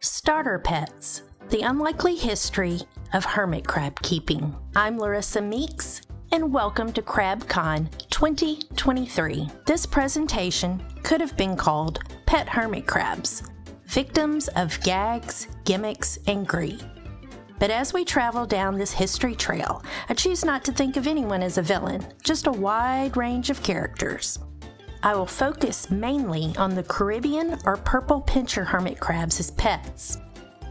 Starter Pets, the unlikely history of hermit crab keeping. I'm Larissa Meeks, and welcome to CrabCon 2023. This presentation could have been called Pet Hermit Crabs, Victims of Gags, Gimmicks, and Greed. But as we travel down this history trail, I choose not to think of anyone as a villain, just a wide range of characters. I will focus mainly on the Caribbean or purple pincher hermit crabs as pets.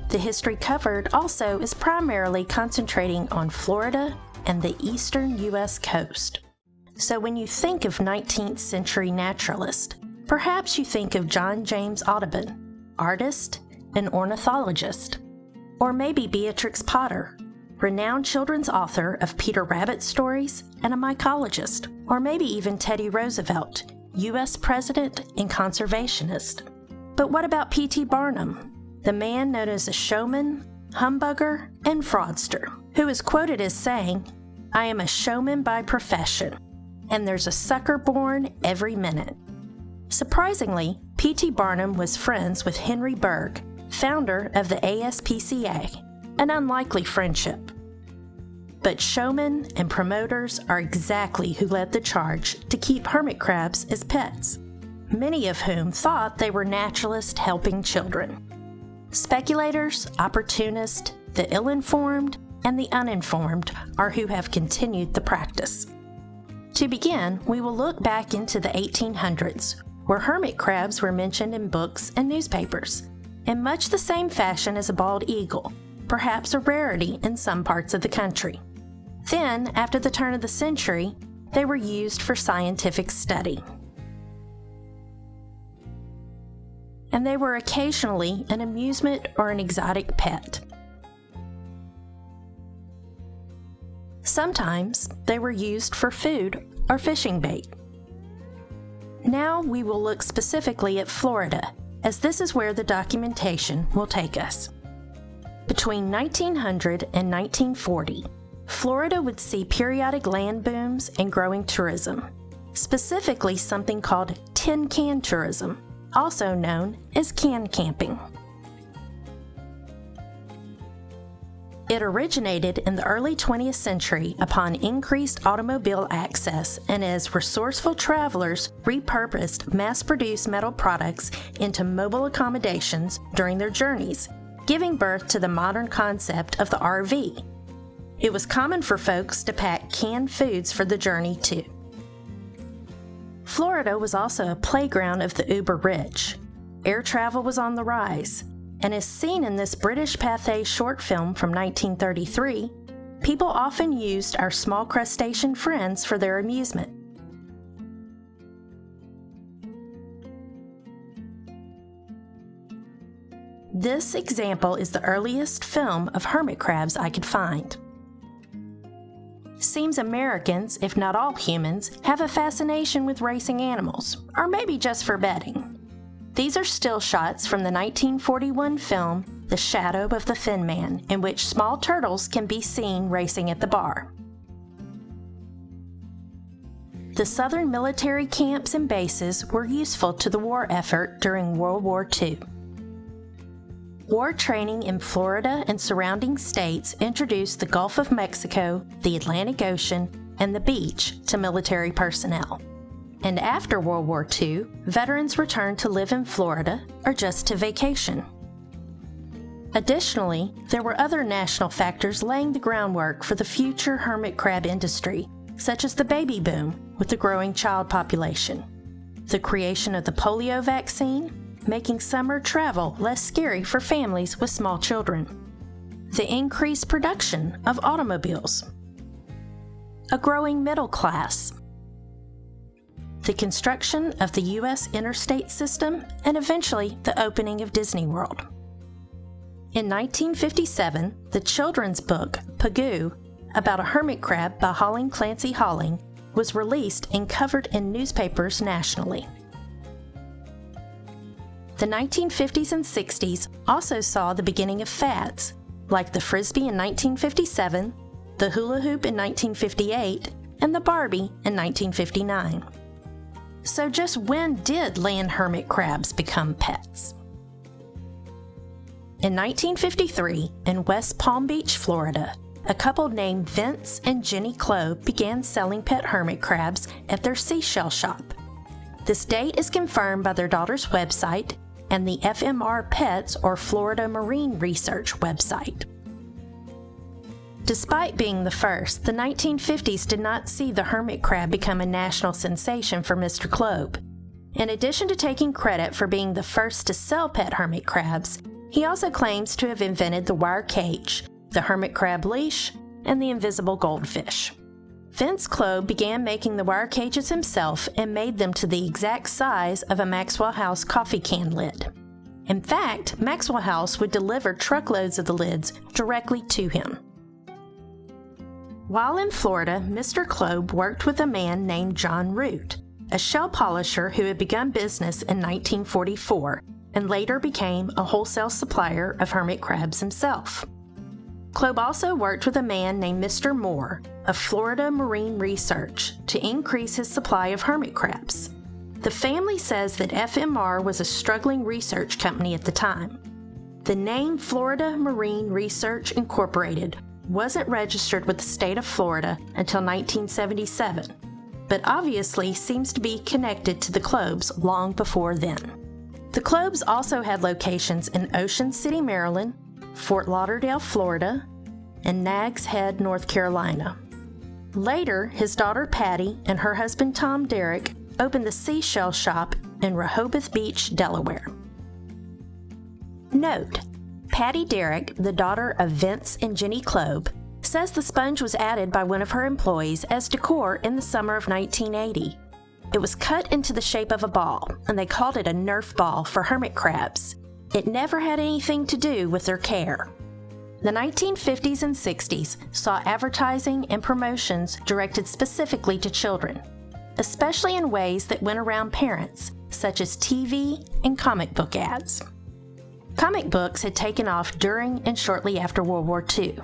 The history covered also is primarily concentrating on Florida and the eastern U.S. coast. So when you think of 19th century naturalist, perhaps you think of John James Audubon, artist and ornithologist, or maybe Beatrix Potter, renowned children's author of Peter Rabbit stories and a mycologist, or maybe even Teddy Roosevelt, U.S. President and conservationist. But what about P.T. Barnum, the man known as a showman, humbugger, and fraudster, who is quoted as saying, "I am a showman by profession, and there's a sucker born every minute." Surprisingly, P.T. Barnum was friends with Henry Bergh, founder of the ASPCA, an unlikely friendship. But showmen and promoters are exactly who led the charge to keep hermit crabs as pets, many of whom thought they were naturalists helping children. Speculators, opportunists, the ill-informed, and the uninformed are who have continued the practice. To begin, we will look back into the 1800s, where hermit crabs were mentioned in books and newspapers, in much the same fashion as a bald eagle, perhaps a rarity in some parts of the country. Then, after the turn of the century, they were used for scientific study. And they were occasionally an amusement or an exotic pet. Sometimes they were used for food or fishing bait. Now we will look specifically at Florida, as this is where the documentation will take us. Between 1900 and 1940, Florida would see periodic land booms and growing tourism, specifically something called tin can tourism, also known as can camping. It originated in the early 20th century upon increased automobile access and as resourceful travelers repurposed mass-produced metal products into mobile accommodations during their journeys, giving birth to the modern concept of the RV. It was common for folks to pack canned foods for the journey too. Florida was also a playground of the uber-rich. Air travel was on the rise, and as seen in this British Pathé short film from 1933, people often used our small crustacean friends for their amusement. This example is the earliest film of hermit crabs I could find. Seems Americans, if not all humans, have a fascination with racing animals, or maybe just for betting. These are still shots from the 1941 film The Shadow of the Thin Man, in which small turtles can be seen racing at the bar. The southern military camps and bases were useful to the war effort during World War II. War training in Florida and surrounding states introduced the Gulf of Mexico, the Atlantic Ocean, and the beach to military personnel. And after World War II, veterans returned to live in Florida or just to vacation. Additionally, there were other national factors laying the groundwork for the future hermit crab industry, such as the baby boom with the growing child population, the creation of the polio vaccine, making summer travel less scary for families with small children, the increased production of automobiles, a growing middle class, the construction of the U.S. interstate system, and eventually the opening of Disney World. In 1957, the children's book, Pagoo, about a hermit crab by Holling Clancy Holling, was released and covered in newspapers nationally. The 1950s and 60s also saw the beginning of fads, like the Frisbee in 1957, the hula hoop in 1958, and the Barbie in 1959. So just when did land hermit crabs become pets? In 1953, in West Palm Beach, Florida, a couple named Vince and Jenny Kloeb began selling pet hermit crabs at their seashell shop. This date is confirmed by their daughter's website and the FMR Pets or Florida Marine Research website. Despite being the first, the 1950s did not see the hermit crab become a national sensation for Mr. Kloeb. In addition to taking credit for being the first to sell pet hermit crabs, he also claims to have invented the wire cage, the hermit crab leash, and the invisible goldfish. Vince Kloeb began making the wire cages himself and made them to the exact size of a Maxwell House coffee can lid. In fact, Maxwell House would deliver truckloads of the lids directly to him. While in Florida, Mr. Kloeb worked with a man named John Root, a shell polisher who had begun business in 1944 and later became a wholesale supplier of hermit crabs himself. Kloeb also worked with a man named Mr. Moore of Florida Marine Research to increase his supply of hermit crabs. The family says that FMR was a struggling research company at the time. The name Florida Marine Research Incorporated wasn't registered with the state of Florida until 1977, but obviously seems to be connected to the Kloebs long before then. The Kloebs also had locations in Ocean City, Maryland, Fort Lauderdale, Florida, and Nags Head, North Carolina. Later, his daughter Patty and her husband Tom Derrick opened the Seashell Shop in Rehoboth Beach, Delaware. Note: Patty Derrick, the daughter of Vince and Jenny Kloeb, says the sponge was added by one of her employees as decor in the summer of 1980. It was cut into the shape of a ball, and they called it a Nerf ball for hermit crabs. It never had anything to do with their care. The 1950s and 60s saw advertising and promotions directed specifically to children, especially in ways that went around parents, such as TV and comic book ads. Comic books had taken off during and shortly after World War II,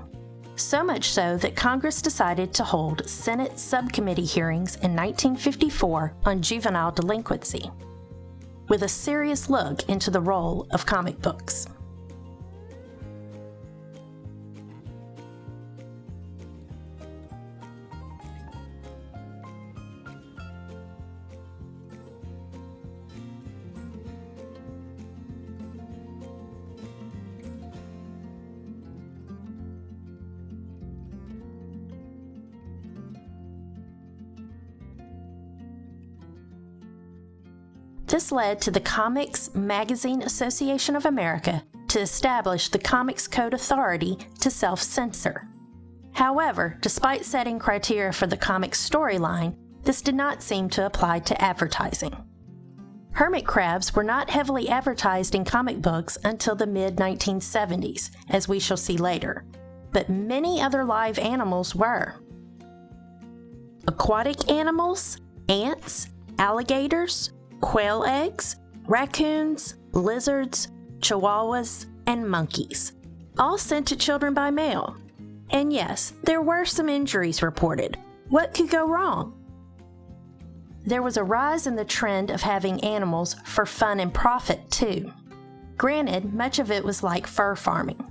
so much so that Congress decided to hold Senate subcommittee hearings in 1954 on juvenile delinquency, with a serious look into the role of comic books. This led to the Comics Magazine Association of America to establish the Comics Code Authority to self-censor. However, despite setting criteria for the comics storyline, this did not seem to apply to advertising. Hermit crabs were not heavily advertised in comic books until the mid-1970s, as we shall see later, but many other live animals were. Aquatic animals, ants, alligators, quail eggs, raccoons, lizards, chihuahuas, and monkeys, all sent to children by mail. And yes, there were some injuries reported. What could go wrong? There was a rise in the trend of having animals for fun and profit, too. Granted, much of it was like fur farming.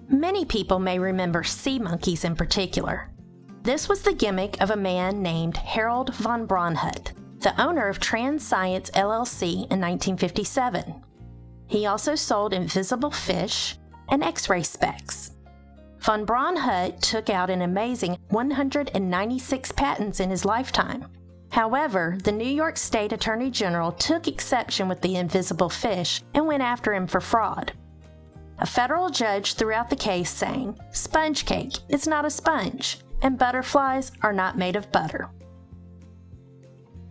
Many people may remember sea monkeys in particular. This was the gimmick of a man named Harold von Braunhut, the owner of Trans Science LLC in 1957. He also sold invisible fish and X-ray specs. Von Braunhut took out an amazing 196 patents in his lifetime. However, the New York State Attorney General took exception with the invisible fish and went after him for fraud. A federal judge threw out the case saying, "Sponge cake is not a sponge, and butterflies are not made of butter."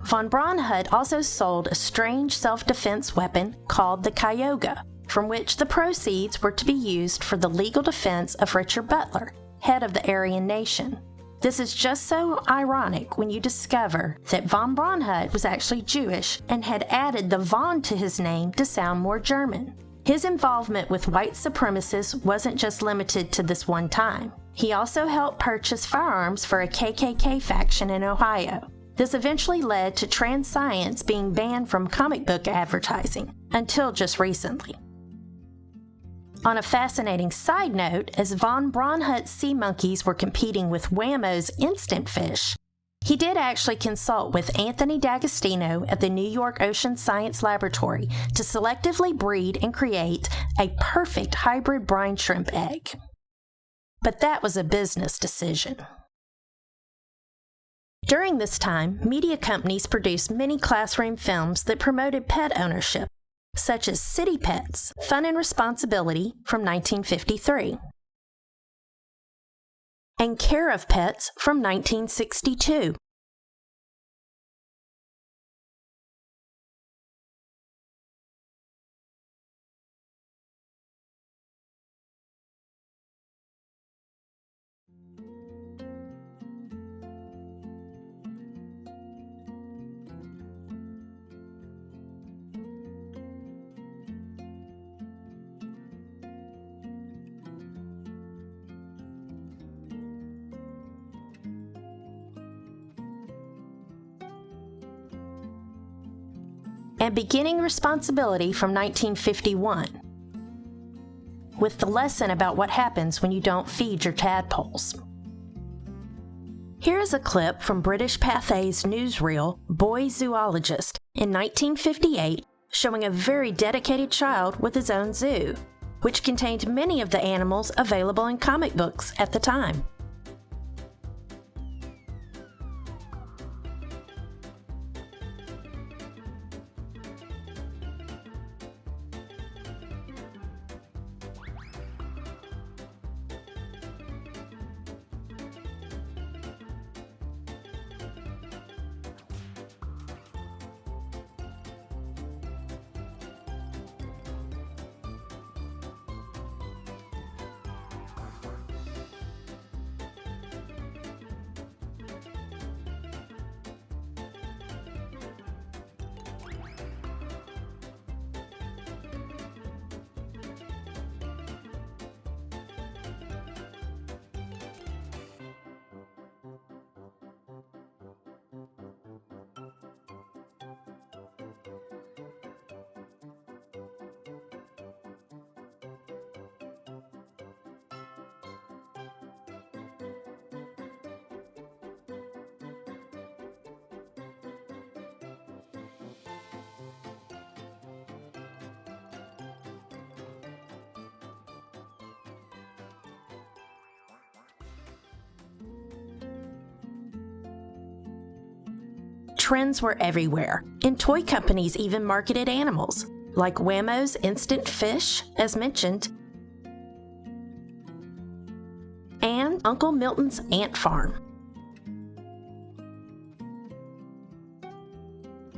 Von Braunhut also sold a strange self-defense weapon called the Cayuga, from which the proceeds were to be used for the legal defense of Richard Butler, head of the Aryan Nation. This is just so ironic when you discover that von Braunhut was actually Jewish and had added the von to his name to sound more German. His involvement with white supremacists wasn't just limited to this one time. He also helped purchase firearms for a KKK faction in Ohio. This eventually led to trans science being banned from comic book advertising, until just recently. On a fascinating side note, as von Braunhut's sea monkeys were competing with Whammo's instant fish, he did actually consult with Anthony D'Agostino at the New York Ocean Science Laboratory to selectively breed and create a perfect hybrid brine shrimp egg. But that was a business decision. During this time, media companies produced many classroom films that promoted pet ownership, such as City Pets, Fun and Responsibility from 1953, and Care of Pets from 1962. And Beginning Responsibility from 1951, with the lesson about what happens when you don't feed your tadpoles. Here is a clip from British Pathé's newsreel Boy Zoologist in 1958 showing a very dedicated child with his own zoo, which contained many of the animals available in comic books at the time. Trends were everywhere, and toy companies even marketed animals, like Whammo's Instant Fish, as mentioned, and Uncle Milton's Ant Farm.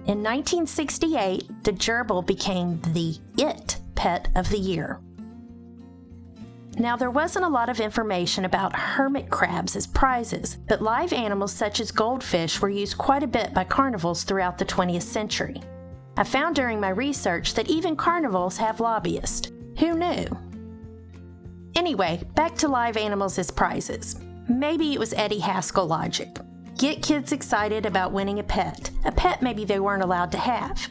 In 1968, the gerbil became the It Pet of the Year. Now, there wasn't a lot of information about hermit crabs as prizes, but live animals such as goldfish were used quite a bit by carnivals throughout the 20th century. I found during my research that even carnivals have lobbyists. Who knew? Anyway, back to live animals as prizes. Maybe it was Eddie Haskell logic. Get kids excited about winning a pet maybe they weren't allowed to have.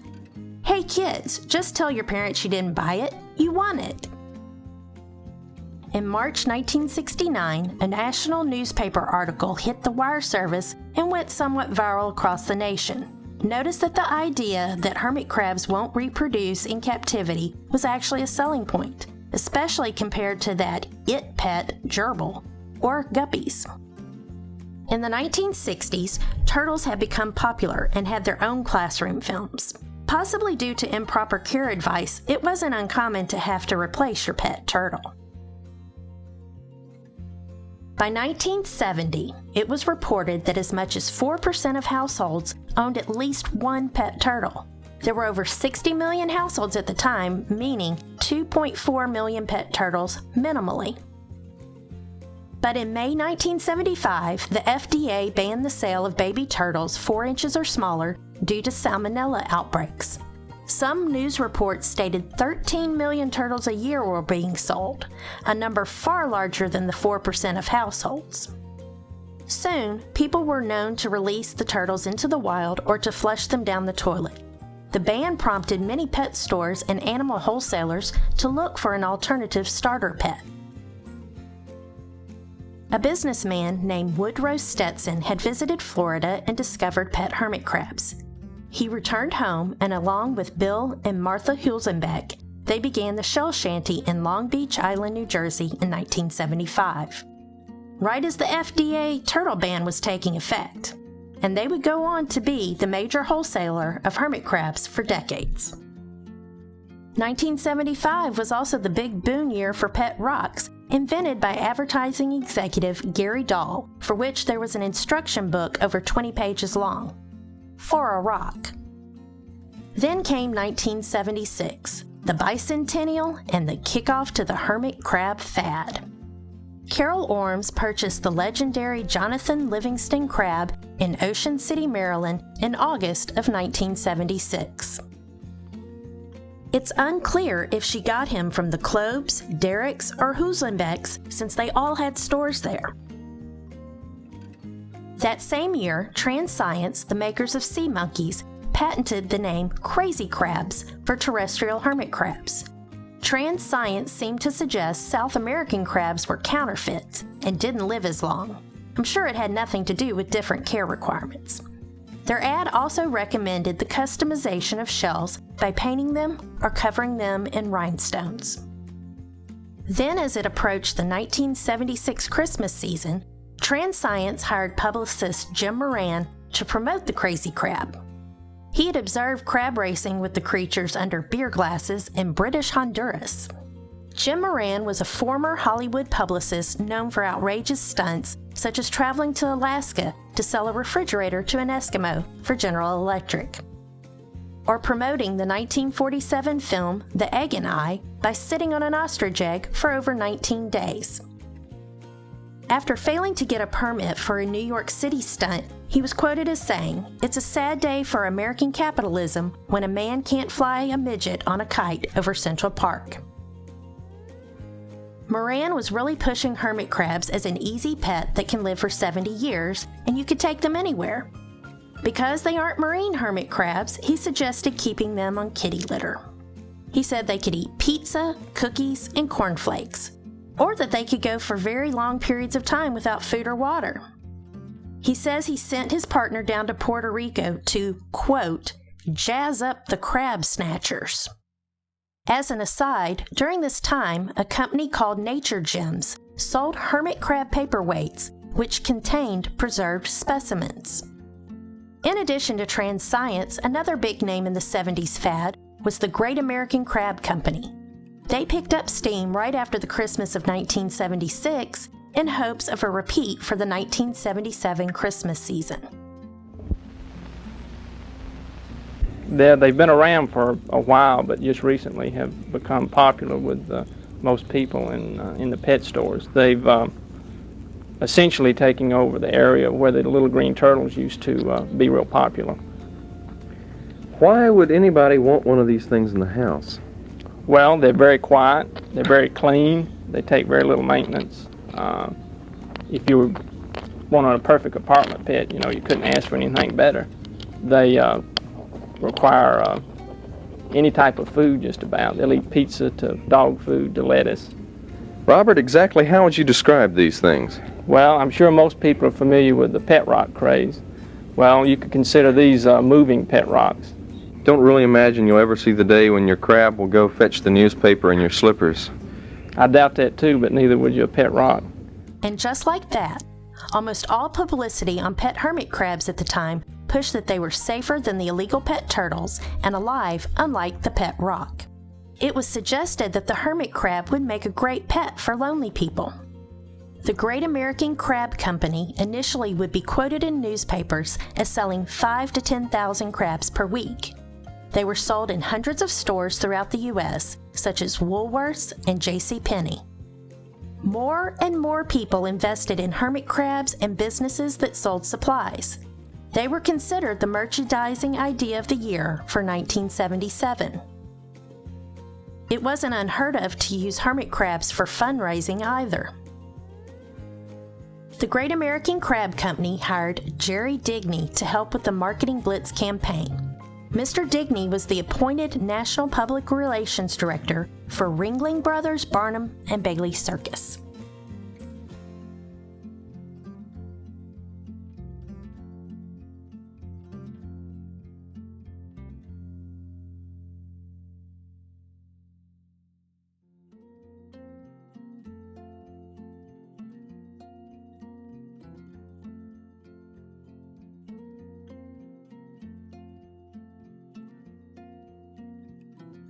Hey kids, just tell your parents you didn't buy it, you won it. In March 1969, a national newspaper article hit the wire service and went somewhat viral across the nation. Notice that the idea that hermit crabs won't reproduce in captivity was actually a selling point, especially compared to that it pet gerbil, or guppies. In the 1960s, turtles had become popular and had their own classroom films. Possibly due to improper care advice, it wasn't uncommon to have to replace your pet turtle. By 1970, it was reported that as much as 4% of households owned at least one pet turtle. There were over 60 million households at the time, meaning 2.4 million pet turtles minimally. But in May 1975, the FDA banned the sale of baby turtles 4 inches or smaller due to salmonella outbreaks. Some news reports stated 13 million turtles a year were being sold, a number far larger than the 4% of households. Soon, people were known to release the turtles into the wild or to flush them down the toilet. The ban prompted many pet stores and animal wholesalers to look for an alternative starter pet. A businessman named Woodrow Stetson had visited Florida and discovered pet hermit crabs. He returned home, and along with Bill and Martha Hulsenbeck, they began the shell shanty in Long Beach Island, New Jersey in 1975, right as the FDA turtle ban was taking effect, and they would go on to be the major wholesaler of hermit crabs for decades. 1975 was also the big boom year for pet rocks, invented by advertising executive Gary Dahl, for which there was an instruction book over 20 pages long. For a rock. Then came 1976, the bicentennial and the kickoff to the hermit crab fad. Carol Orms purchased the legendary Jonathan Livingston crab in Ocean City, Maryland in August of 1976. It's unclear if she got him from the Klobes, Derricks, or Hulsenbecks, since they all had stores there. That same year, Transscience, the makers of sea monkeys, patented the name crazy crabs for terrestrial hermit crabs. Transscience seemed to suggest South American crabs were counterfeits and didn't live as long. I'm sure it had nothing to do with different care requirements. Their ad also recommended the customization of shells by painting them or covering them in rhinestones. Then, as it approached the 1976 Christmas season, Transscience hired publicist Jim Moran to promote the crazy crab. He had observed crab racing with the creatures under beer glasses in British Honduras. Jim Moran was a former Hollywood publicist known for outrageous stunts, such as traveling to Alaska to sell a refrigerator to an Eskimo for General Electric, or promoting the 1947 film The Egg and I by sitting on an ostrich egg for over 19 days. After failing to get a permit for a New York City stunt, he was quoted as saying, "It's a sad day for American capitalism when a man can't fly a midget on a kite over Central Park." Moran was really pushing hermit crabs as an easy pet that can live for 70 years, and you could take them anywhere. Because they aren't marine hermit crabs, he suggested keeping them on kitty litter. He said they could eat pizza, cookies, and cornflakes, or that they could go for very long periods of time without food or water. He says he sent his partner down to Puerto Rico to, quote, jazz up the crab snatchers. As an aside, during this time, a company called Nature Gems sold hermit crab paperweights, which contained preserved specimens. In addition to Transscience, another big name in the 70s fad was the Great American Crab Company. They picked up steam right after the Christmas of 1976 in hopes of a repeat for the 1977 Christmas season. They've been around for a while, but just recently have become popular with most people in the pet stores. They've essentially taken over the area where the little green turtles used to be real popular. Why would anybody want one of these things in the house? Well, they're very quiet, they're very clean, they take very little maintenance. If you were wanting a perfect apartment pet, you couldn't ask for anything better. They require any type of food just about. They'll eat pizza to dog food to lettuce. Robert, exactly how would you describe these things? Well, I'm sure most people are familiar with the pet rock craze. Well, you could consider these moving pet rocks. Don't really imagine you'll ever see the day when your crab will go fetch the newspaper in your slippers. I doubt that too, but neither would your pet rock. And just like that, almost all publicity on pet hermit crabs at the time pushed that they were safer than the illegal pet turtles and alive, unlike the pet rock. It was suggested that the hermit crab would make a great pet for lonely people. The Great American Crab Company initially would be quoted in newspapers as selling 5,000 to 10,000 crabs per week. They were sold in hundreds of stores throughout the U.S., such as Woolworths and JCPenney. More and more people invested in hermit crabs and businesses that sold supplies. They were considered the merchandising idea of the year for 1977. It wasn't unheard of to use hermit crabs for fundraising either. The Great American Crab Company hired Jerry Digney to help with the Marketing Blitz campaign. Mr. Digney was the appointed National Public Relations Director for Ringling Brothers, Barnum, and Bailey Circus.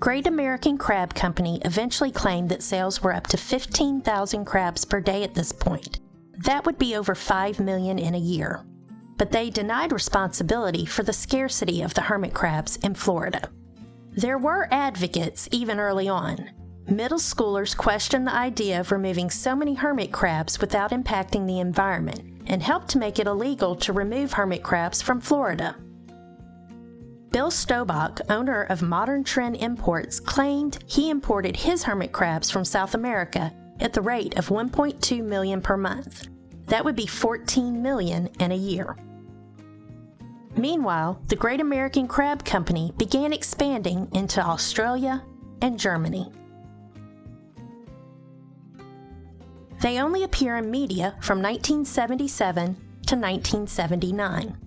Great American Crab Company eventually claimed that sales were up to 15,000 crabs per day at this point. That would be over 5 million in a year. But they denied responsibility for the scarcity of the hermit crabs in Florida. There were advocates even early on. Middle schoolers questioned the idea of removing so many hermit crabs without impacting the environment and helped to make it illegal to remove hermit crabs from Florida. Bill Stobach, owner of Modern Trend Imports, claimed he imported his hermit crabs from South America at the rate of 1.2 million per month. That would be 14 million in a year. Meanwhile, the Great American Crab Company began expanding into Australia and Germany. They only appear in media from 1977 to 1979.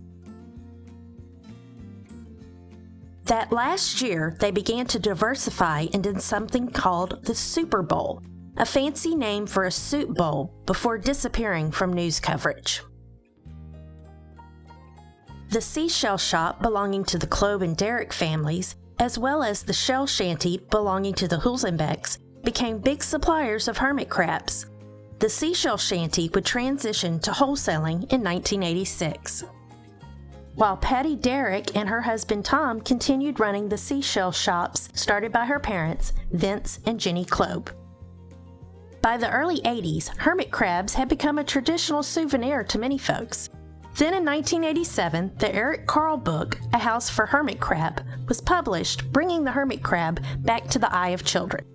That last year, they began to diversify into something called the Super Bowl, a fancy name for a soup bowl, before disappearing from news coverage. The Seashell Shop belonging to the Klob and Derrick families, as well as the Shell Shanty belonging to the Hulsenbecks, became big suppliers of hermit crabs. The Seashell Shanty would transition to wholesaling in 1986. While Patty Derrick and her husband Tom continued running the seashell shops started by her parents, Vince and Jenny Klob. By the early 80s, hermit crabs had become a traditional souvenir to many folks. Then in 1987, the Eric Carle book, A House for Hermit Crab, was published, bringing the hermit crab back to the eye of children.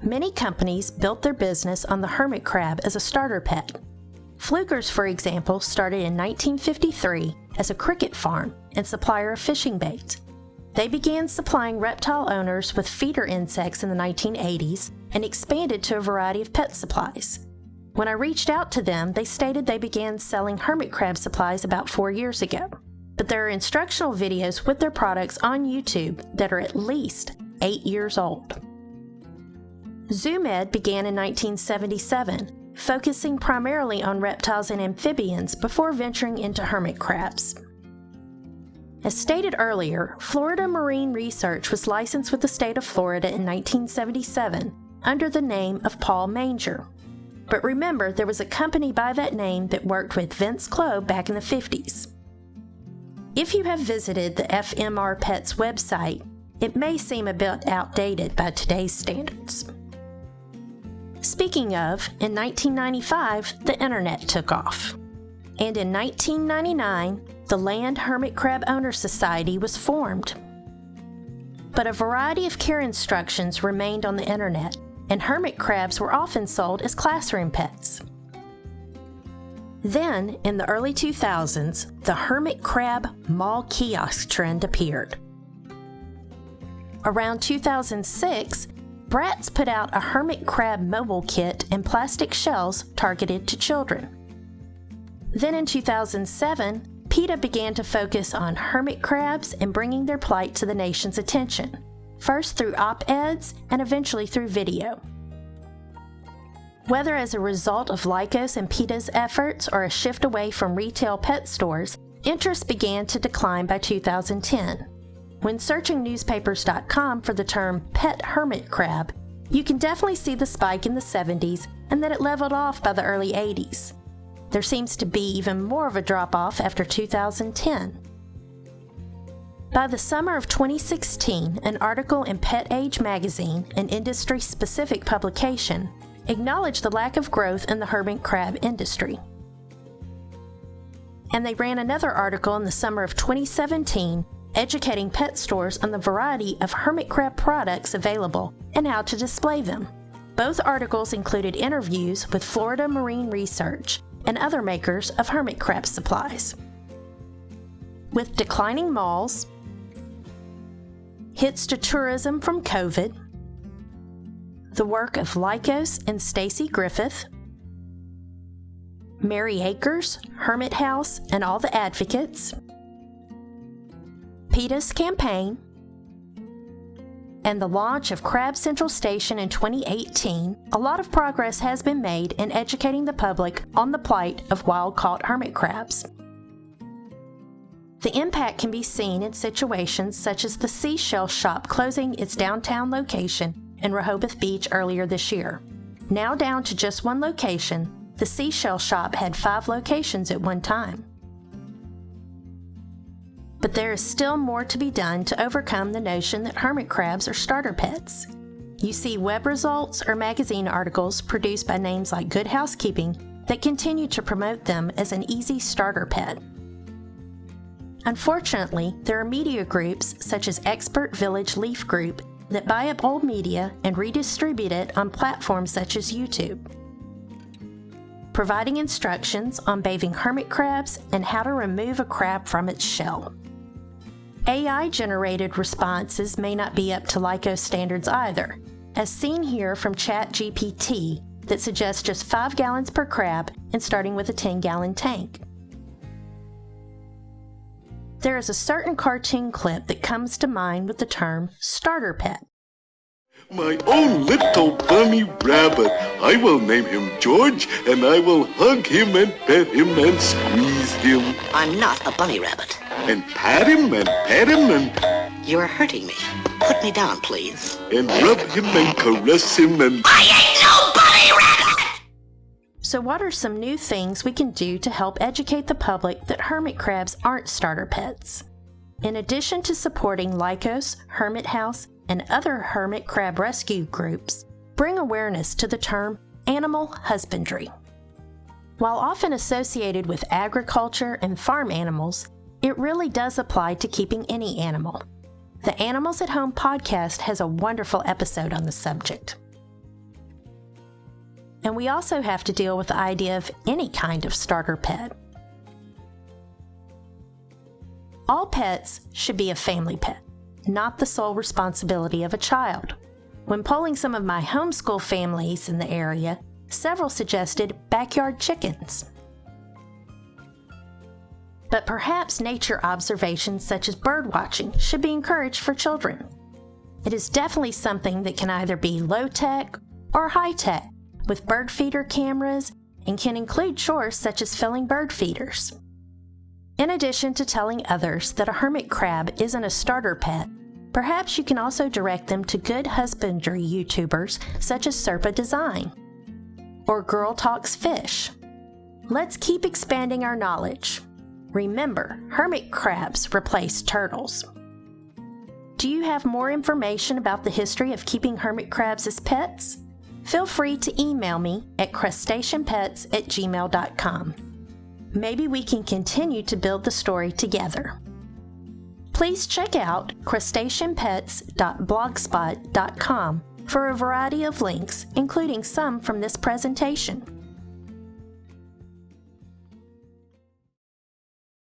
Many companies built their business on the hermit crab as a starter pet. Fluker's, for example, started in 1953 as a cricket farm and supplier of fishing bait. They began supplying reptile owners with feeder insects in the 1980s and expanded to a variety of pet supplies. When I reached out to them, they stated they began selling hermit crab supplies about 4 years ago. But there are instructional videos with their products on YouTube that are at least 8 years old. ZooMed began in 1977, focusing primarily on reptiles and amphibians before venturing into hermit crabs. As stated earlier, Florida Marine Research was licensed with the state of Florida in 1977 under the name of Paul Manger. But remember, there was a company by that name that worked with Vince Klob back in the 50s. If you have visited the FMR Pets website, it may seem a bit outdated by today's standards. Speaking of, in 1995, the internet took off. And in 1999, the Land Hermit Crab Owner Society was formed. But a variety of care instructions remained on the internet, and hermit crabs were often sold as classroom pets. Then, in the early 2000s, the hermit crab mall kiosk trend appeared. Around 2006, Bratz put out a hermit crab mobile kit in plastic shells targeted to children. Then in 2007, PETA began to focus on hermit crabs and bringing their plight to the nation's attention, first through op-eds and eventually through video. Whether as a result of Lycos and PETA's efforts or a shift away from retail pet stores, interest began to decline by 2010. When searching newspapers.com for the term pet hermit crab, you can definitely see the spike in the 70s and that it leveled off by the early 80s. There seems to be even more of a drop-off after 2010. By the summer of 2016, an article in Pet Age magazine, an industry-specific publication, acknowledged the lack of growth in the hermit crab industry. And they ran another article in the summer of 2017 educating pet stores on the variety of hermit crab products available and how to display them. Both articles included interviews with Florida Marine Research and other makers of hermit crab supplies. With declining malls, hits to tourism from COVID, the work of Lycos and Stacy Griffith, Mary Akers, Hermit House, and all the advocates, PETA's campaign, and the launch of Crab Central Station in 2018, a lot of progress has been made in educating the public on the plight of wild-caught hermit crabs. The impact can be seen in situations such as the Seashell Shop closing its downtown location in Rehoboth Beach earlier this year. Now down to just one location, the Seashell Shop had 5 locations at one time. But there is still more to be done to overcome the notion that hermit crabs are starter pets. You see web results or magazine articles produced by names like Good Housekeeping that continue to promote them as an easy starter pet. Unfortunately, there are media groups such as Expert Village Leaf Group that buy up old media and redistribute it on platforms such as YouTube, providing instructions on bathing hermit crabs and how to remove a crab from its shell. AI-generated responses may not be up to Lycos standards either, as seen here from ChatGPT that suggests just 5 gallons per crab and starting with a 10-gallon tank. There is a certain cartoon clip that comes to mind with the term starter pet. My own little bunny rabbit. I will name him George, and I will hug him and pet him and squeeze him. I'm not a bunny rabbit. And pat him and... You're hurting me. Put me down, please. And rub him and caress him and... I ain't no bunny rabbit! So what are some new things we can do to help educate the public that hermit crabs aren't starter pets? In addition to supporting Lycos, Hermit House, and other hermit crab rescue groups, bring awareness to the term animal husbandry. While often associated with agriculture and farm animals, it really does apply to keeping any animal. The Animals at Home podcast has a wonderful episode on the subject. And we also have to deal with the idea of any kind of starter pet. All pets should be a family pet, not the sole responsibility of a child. When polling some of my homeschool families in the area, several suggested backyard chickens. But perhaps nature observations such as bird watching should be encouraged for children. It is definitely something that can either be low-tech or high-tech, with bird feeder cameras, and can include chores such as filling bird feeders. In addition to telling others that a hermit crab isn't a starter pet, perhaps you can also direct them to good husbandry YouTubers such as Serpa Design or Girl Talks Fish. Let's keep expanding our knowledge. Remember, hermit crabs replace turtles. Do you have more information about the history of keeping hermit crabs as pets? Feel free to email me at crustaceanpets@gmail.com. Maybe we can continue to build the story together. Please check out crustaceanpets.blogspot.com for a variety of links, including some from this presentation.